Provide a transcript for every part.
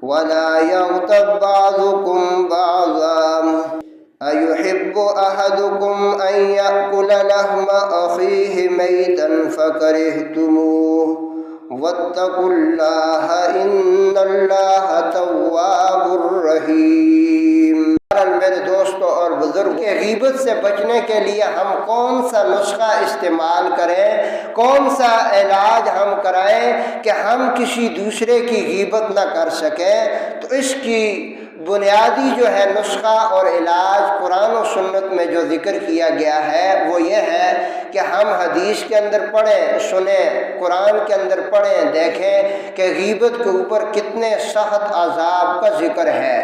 ولا يغتب بعضكم بعضا أيحب أحدكم أن يأكل لحم أخيه ميتا فكرهتموه واتقوا الله إن الله تواب رحيم۔ میرے دوستوں اور بزرگ، غیبت سے بچنے کے لیے ہم کون سا نسخہ استعمال کریں، کون سا علاج ہم کرائیں کہ ہم کسی دوسرے کی غیبت نہ کر سکیں؟ تو اس کی بنیادی جو ہے نسخہ اور علاج قرآن و سنت میں جو ذکر کیا گیا ہے وہ یہ ہے کہ ہم حدیث کے اندر پڑھیں، سنیں، قرآن کے اندر پڑھیں، دیکھیں کہ غیبت کے اوپر کتنے سخت عذاب کا ذکر ہے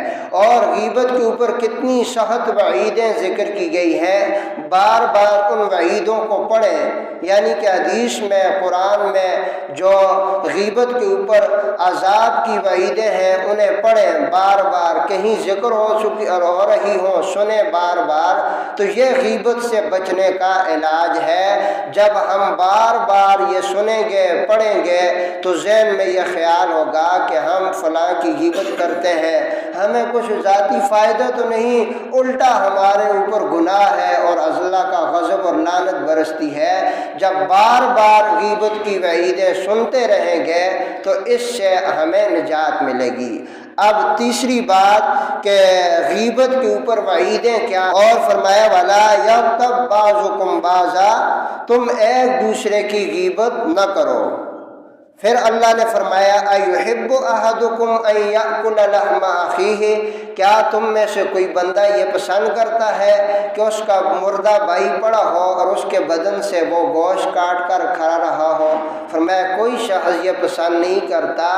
اور غیبت کے اوپر کتنی سخت وعیدیں ذکر کی گئی ہیں۔ بار بار ان وعیدوں کو پڑھیں، یعنی کہ حدیث میں، قرآن میں جو غیبت کے اوپر عذاب کی وعیدیں ہیں انہیں پڑھیں، بار بار کہیں ذکر ہو رہی ہوں سنیں بار بار، تو یہ غیبت سے بچنے کا علاج ہے۔ جب ہم بار بار یہ سنیں گے، پڑھیں گے، تو ذہن میں یہ خیال ہوگا کہ ہم فلاں کی غیبت کرتے ہیں، ہمیں کچھ ذاتی فائدہ تو نہیں، الٹا ہمارے اوپر گناہ ہے اور اللہ کا غضب اور لعنت برستی ہے۔ جب بار بار غیبت کی وعیدیں سنتے رہیں گے تو اس سے ہمیں نجات ملے گی۔ اب تیسری بات کہ غیبت کے اوپر وعیدیں کیا، اور فرمایا وَلَا يَغْتَب بَعْضُكُمْ بَعْضًا، تم ایک دوسرے کی غیبت نہ کرو۔ پھر اللہ نے فرمایا أَيُحِبُّ أَحَدُكُمْ أَن يَأْكُلَ لَحْمَ أَخِيهِ، کیا تم میں سے کوئی بندہ یہ پسند کرتا ہے کہ اس کا مردہ بھائی پڑا ہو اور اس کے بدن سے وہ گوشت کاٹ کر کھا رہا ہو؟ فرمایا کوئی شخص یہ پسند نہیں کرتا،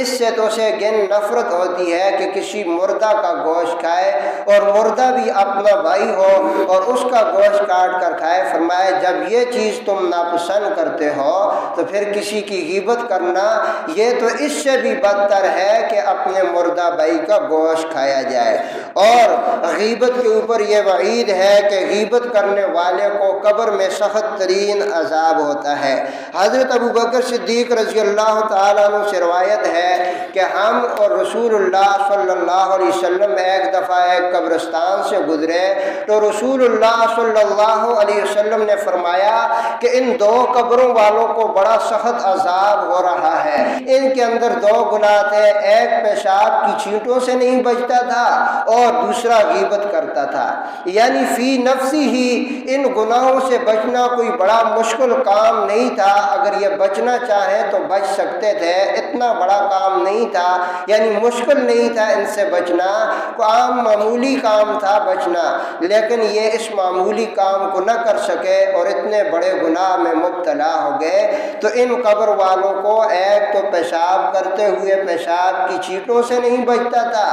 اس سے تو اسے گن نفرت ہوتی ہے کہ کسی مردہ کا گوشت کھائے اور مردہ بھی اپنا بھائی ہو اور اس کا گوشت کاٹ کر کھائے۔ فرمایا جب یہ چیز تم ناپسند کرتے ہو تو پھر کسی کی غیبت کرنا یہ تو اس سے بھی بدتر ہے کہ اپنے مردہ بھائی کا گوشت کھایا جائے۔ اور غیبت کے اوپر یہ وعید ہے کہ غیبت کرنے والے کو قبر میں سخت ترین عذاب ہوتا ہے۔ حضرت ابوبکر صدیق رضی اللہ تعالیٰ عنہ سے روایت ہے کہ ہم اور رسول اللہ صلی اللہ علیہ وسلم ایک دفعہ ایک قبرستان سے گزرے تو رسول اللہ صلی اللہ علیہ وسلم نے فرمایا کہ ان دو قبروں والوں کو بڑا سخت عذاب ہو رہا ہے، ان کے اندر دو گناہ تھے، ایک پیشاب کی چھینٹوں سے نہیں بچتا تھا اور دوسرا غیبت کرتا تھا، یعنی فی نفسی ہی ان گناہوں سے بچنا کوئی بڑا مشکل کام نہیں تھا، اگر یہ بچنا چاہیں تو بچ سکتے تھے، اتنا بڑا کام نہیں تھا، یعنی مشکل نہیں تھا ان سے بچنا، کوئی عام معمولی کام تھا بچنا، لیکن یہ اس معمولی کام کو نہ کر سکے اور اتنے بڑے گناہ میں مبتلا ہو گئے۔ تو ان قبر والوں کو ایک تو پیشاب کرتے ہوئے پیشاب کی چیٹوں سے نہیں بچتا تھا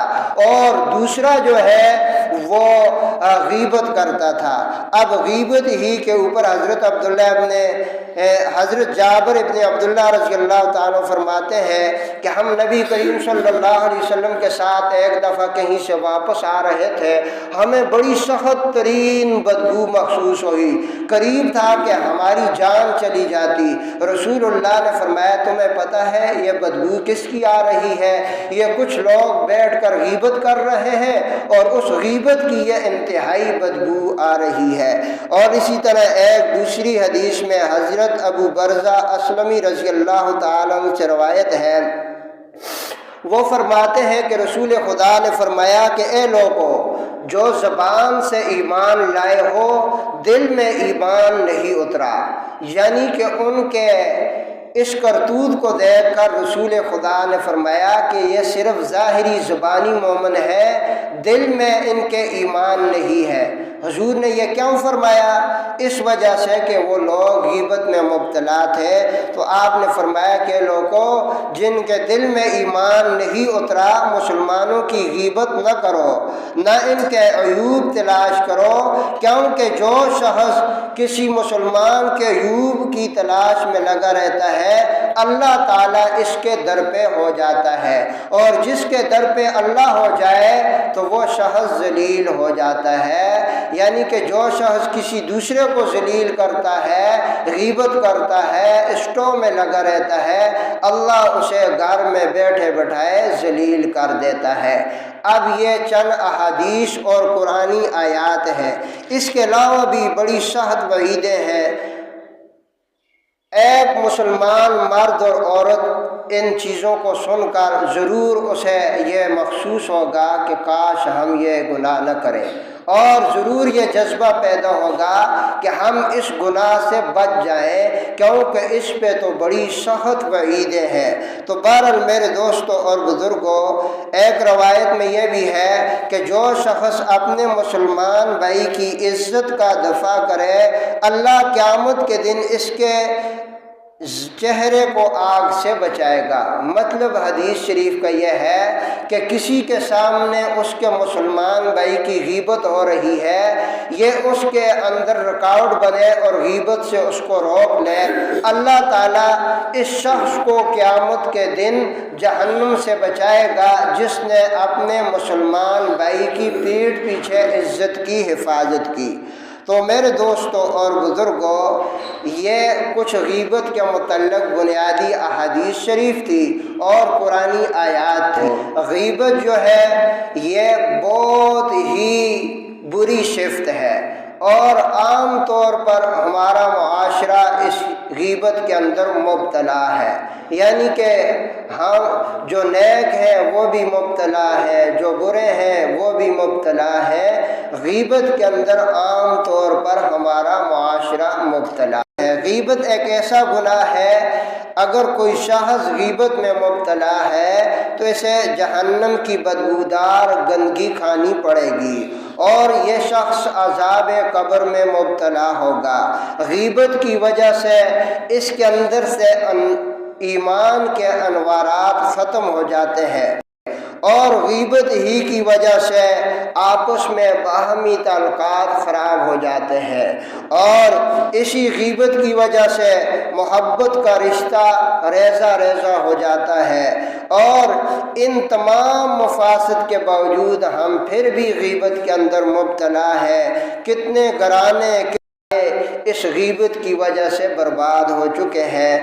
اور دوسرا جو ہے وہ غیبت کرتا تھا۔ اب غیبت ہی کے اوپر حضرت جابر ابن عبداللہ رضی اللہ تعالیٰ فرماتے ہیں کہ ہم نبی کریم صلی اللہ علیہ وسلم کے ساتھ ایک دفعہ کہیں سے واپس آ رہے تھے، ہمیں بڑی سخت ترین بدبو محسوس ہوئی، قریب تھا کہ ہماری جان چلی جاتی۔ رسول اللہ نے فرمایا تمہیں پتہ ہے یہ بدبو کس کی آ رہی ہے؟ یہ کچھ لوگ بیٹھ کر غیبت کر رہے ہیں اور اس غیبت کی یہ انتہائی بدبو آ رہی ہے۔ اور اسی طرح ایک دوسری حدیث میں حضرت ابو برزہ اسلمی رضی اللہ تعالیٰ عنہ سے روایت ہے، وہ فرماتے ہیں کہ رسول خدا نے فرمایا کہ اے لوگو، جو زبان سے ایمان لائے ہو دل میں ایمان نہیں اترا، یعنی کہ ان کے اس کرتوت کو دیکھ کر رسول خدا نے فرمایا کہ یہ صرف ظاہری زبانی مومن ہے، دل میں ان کے ایمان نہیں ہے۔ حضور نے یہ کیوں فرمایا؟ اس وجہ سے کہ وہ لوگ غیبت میں مبتلا تھے، تو آپ نے فرمایا کہ لوگوں جن کے دل میں ایمان نہیں اترا مسلمانوں کی غیبت نہ کرو، نہ ان کے عیوب تلاش کرو، کیونکہ جو شخص کسی مسلمان کے عیوب کی تلاش میں لگا رہتا ہے اللہ تعالیٰ اس کے در پہ ہو جاتا ہے، اور جس کے در پہ اللہ ہو جائے تو وہ شخص ذلیل ہو جاتا ہے۔ یعنی کہ جو شخص کسی دوسرے کو ذلیل کرتا ہے، غیبت کرتا ہے، اسٹو میں لگا رہتا ہے، اللہ اسے گھر میں بیٹھے بٹھائے ذلیل کر دیتا ہے۔ اب یہ چند احادیث اور قرآنی آیات ہیں، اس کے علاوہ بھی بڑی سخت وعیدیں ہیں۔ ایک مسلمان مرد اور عورت ان چیزوں کو سن کر ضرور اسے یہ محسوس ہوگا کہ کاش ہم یہ گناہ نہ کریں، اور ضرور یہ جذبہ پیدا ہوگا کہ ہم اس گناہ سے بچ جائیں، کیونکہ اس پہ تو بڑی سخت وعیدیں ہیں۔ تو بہرحال میرے دوستوں اور بزرگوں، ایک روایت میں یہ بھی ہے کہ جو شخص اپنے مسلمان بھائی کی عزت کا دفاع کرے، اللہ قیامت کے دن اس کے چہرے کو آگ سے بچائے گا۔ مطلب حدیث شریف کا یہ ہے کہ کسی کے سامنے اس کے مسلمان بھائی کی غیبت ہو رہی ہے، یہ اس کے اندر رکاوٹ بنے اور غیبت سے اس کو روک لے، اللہ تعالیٰ اس شخص کو قیامت کے دن جہنم سے بچائے گا جس نے اپنے مسلمان بھائی کی پیٹھ پیچھے عزت کی حفاظت کی۔ تو میرے دوستوں اور بزرگوں، یہ کچھ غیبت کے متعلق بنیادی احادیث شریف تھی اور قرآنی آیات تھی۔ غیبت جو ہے یہ بہت ہی بری صفت ہے، اور عام طور پر ہمارا معاشرہ اس غیبت کے اندر مبتلا ہے، یعنی کہ ہم جو نیک ہیں وہ بھی مبتلا ہے، جو برے ہیں وہ بھی مبتلا ہے۔ غیبت کے اندر عام طور پر ہمارا معاشرہ مبتلا ہے۔ غیبت ایک ایسا گناہ ہے، اگر کوئی شخص غیبت میں مبتلا ہے تو اسے جہنم کی بدبودار گندگی کھانی پڑے گی، اور یہ شخص عذاب قبر میں مبتلا ہوگا۔ غیبت کی وجہ سے اس کے اندر سے ایمان کے انوارات ختم ہو جاتے ہیں، اور غیبت ہی کی وجہ سے آپس میں باہمی تعلقات خراب ہو جاتے ہیں، اور اسی غیبت کی وجہ سے محبت کا رشتہ ریزہ ریزہ ہو جاتا ہے، اور ان تمام مفاسد کے باوجود ہم پھر بھی غیبت کے اندر مبتلا ہے۔ کتنے گھرانے اس غیبت کی وجہ سے برباد ہو چکے ہیں۔